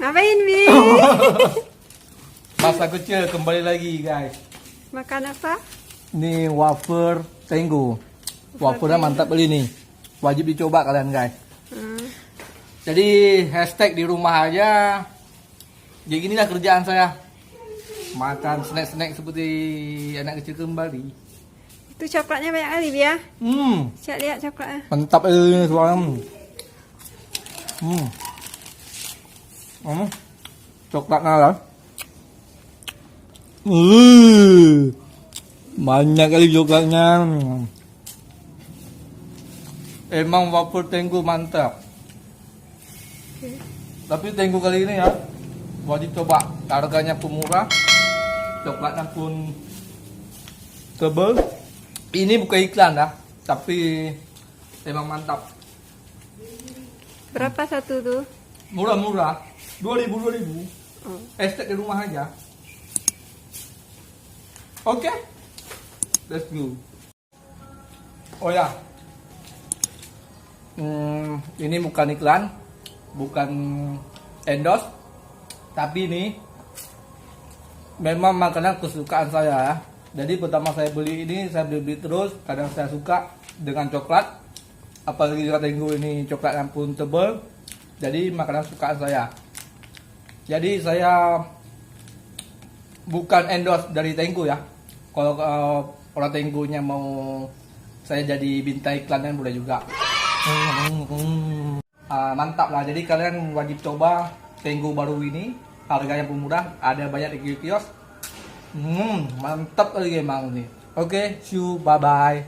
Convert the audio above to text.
Ngapain, Bi? Masa kecil kembali lagi, guys. Makan apa? Ini wafer Tenggo. Wafernya mantap beli nih. Wajib dicoba kalian, guys. Jadi hashtag di rumah aja. Jadi inilah kerjaan saya. Makan snack-snack seperti anak kecil kembali. Itu coklatnya banyak kali, Bi ya? Siap lihat coklatnya. Mantap ini suaranya. Coklatnya lah. Banyak kali coklatnya. Emang wafer Tenggo mantap. Tapi Tenggo kali ini ya wajib coba. Harganya pun murah, coklatnya pun tebal. Ini bukan iklan dah, tapi emang mantap. Berapa satu tuh? Murah-murah, 2000. Estek di rumah aja. Oke, let's go. Oh ya, ini bukan iklan, bukan endorse, tapi ini memang makanan kesukaan saya ya. Jadi pertama saya beli ini, saya beli terus. Kadang saya suka dengan coklat, apalagi jika Tenggo ini coklat yang pun tebal. Jadi makanan kesukaan saya. Jadi saya bukan endorse dari Tenggo ya. Kalau orang Tenggonya mau saya jadi bintang iklannya boleh juga. Mantap lah. Jadi kalian wajib coba Tenggo baru ini. Harganya pun murah. Ada banyak di kios. Mantap lagi emang nih. Oke, see you, bye bye.